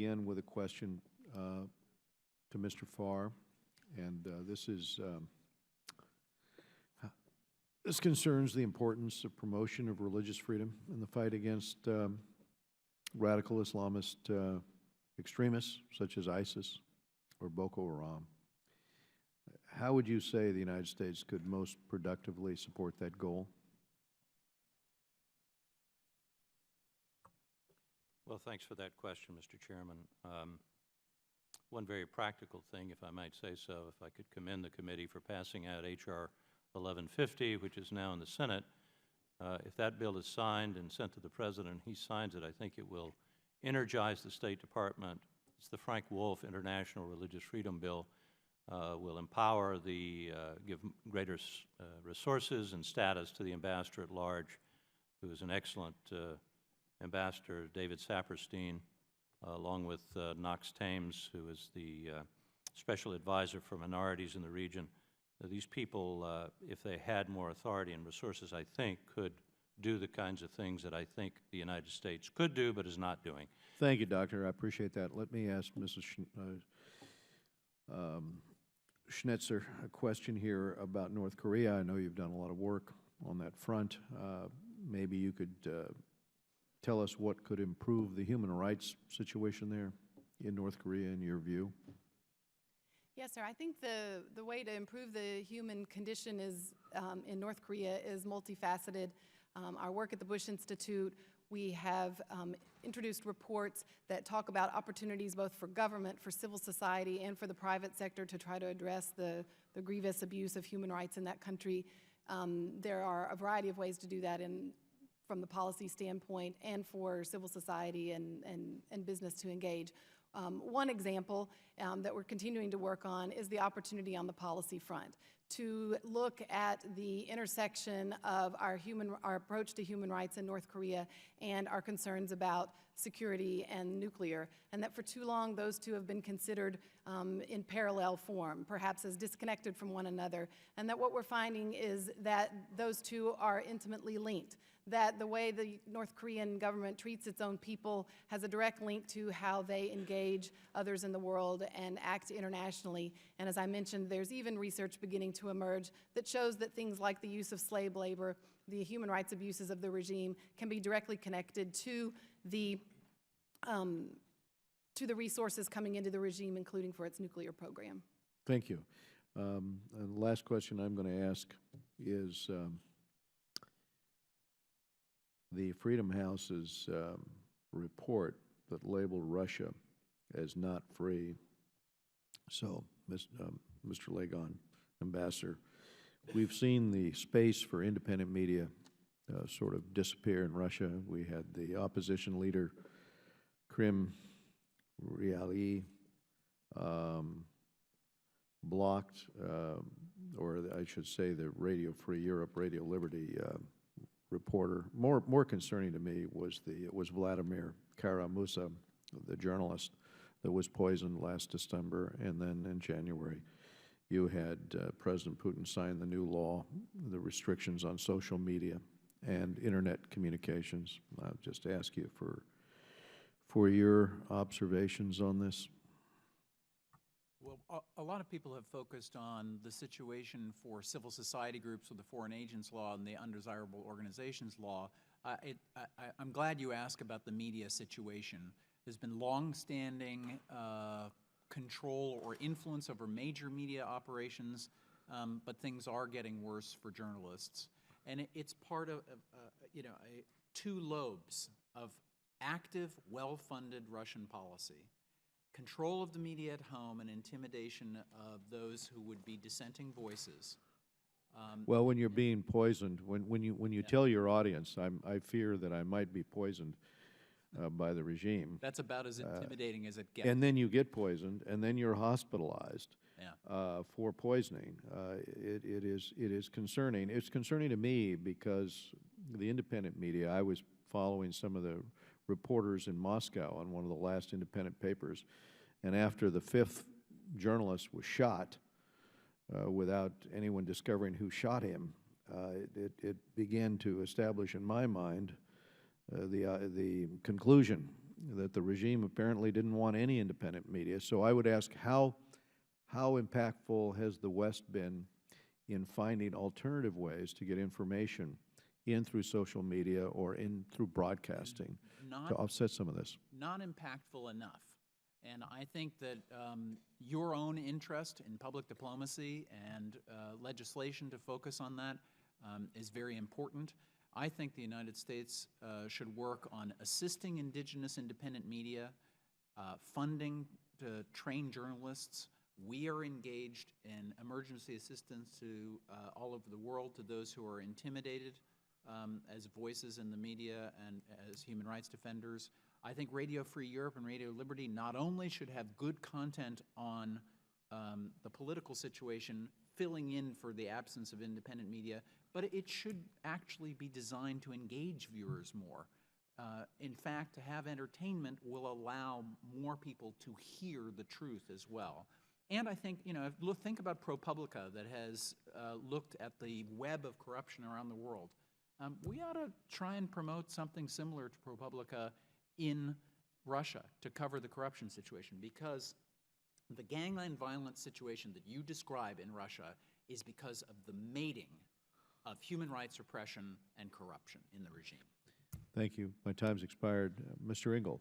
begin with a question to Mr. Farr, and this concerns the importance of promotion of religious freedom in the fight against radical Islamist extremists such as ISIS or Boko Haram. How would you say the United States could most productively support that goal? Well, thanks for that question, Mr. Chairman. One very practical thing, if I might say so, if I could commend the committee for passing out H.R. 1150, which is now in the Senate. If that bill is signed and sent to the President, he signs it, I think it will energize the State Department. It's the Frank Wolf International Religious Freedom Bill. Will empower give greater resources and status to the ambassador at large, who is an excellent ambassador, David Saperstein, along with Knox Thames, who is the special advisor for minorities in the region. These people, if they had more authority and resources, I think, could do the kinds of things that I think the United States could do but is not doing. Thank you, Doctor. I appreciate that. Let me ask Mrs. Schnitzer a question here about North Korea. I know you've done a lot of work on that front. Maybe you could tell us what could improve the human rights situation there in North Korea, in your view? Yes, sir. I think the way to improve the human condition is in North Korea is multifaceted. Our work at the Bush Institute, we have introduced reports that talk about opportunities both for government, for civil society, and for the private sector to try to address the grievous abuse of human rights in that country. There are a variety of ways to do that from the policy standpoint and for civil society and business to engage. One example that we're continuing to work on is the opportunity on the policy front to look at the intersection of our approach to human rights in North Korea and our concerns about security and nuclear, and that for too long those two have been considered in parallel form, perhaps as disconnected from one another, and that what we're finding is that those two are intimately linked, that the way the North Korean government treats its own people has a direct link to how they engage others in the world and act internationally. And as I mentioned, there's even research beginning to emerge that shows that things like the use of slave labor, the human rights abuses of the regime, can be directly connected to the resources coming into the regime, including for its nuclear program. Thank you. And the last question I'm going to ask is the Freedom House's report that labeled Russia as not free. So, Mr. Lagon, Ambassador, we've seen the space for independent media sort of disappear in Russia. We had the opposition leader, Krim Riali, blocked, or I should say the Radio Free Europe, Radio Liberty reporter. More concerning to me was Vladimir Kara-Murza, the journalist that was poisoned last December, and then in January you had President Putin sign the new law, the restrictions on social media and internet communications. I'll just ask you for your observations on this. Well, a lot of people have focused on the situation for civil society groups with the Foreign Agents Law and the Undesirable Organizations Law. I'm glad you asked about the media situation. There's been long-standing control or influence over major media operations, but things are getting worse for journalists. And it's part of, two lobes of active, well-funded Russian policy. Control of the media at home and intimidation of those who would be dissenting voices. Well, when you're being poisoned, when you tell your audience, I fear that I might be poisoned by the regime. That's about as intimidating as it gets. And then you get poisoned, and then you're hospitalized for poisoning. It is concerning. It's concerning to me because the independent media, I was following some of the reporters in Moscow on one of the last independent papers, and after the fifth journalist was shot, without anyone discovering who shot him, it began to establish in my mind the conclusion that the regime apparently didn't want any independent media. So I would ask, how impactful has the West been in finding alternative ways to get information in through social media or in through broadcasting to offset some of this? Not impactful enough. And I think that your own interest in public diplomacy and legislation to focus on that is very important. I think the United States should work on assisting indigenous independent media, funding to train journalists. We are engaged in emergency assistance to all over the world, to those who are intimidated as voices in the media and as human rights defenders. I think Radio Free Europe and Radio Liberty not only should have good content on the political situation, filling in for the absence of independent media, but it should actually be designed to engage viewers more. In fact, to have entertainment will allow more people to hear the truth as well. And I think, think about ProPublica that has looked at the web of corruption around the world. We ought to try and promote something similar to ProPublica in Russia to cover the corruption situation, because the gangland violence situation that you describe in Russia is because of the mating of human rights repression and corruption in the regime. Thank you. My time's expired. Mr. Ingold.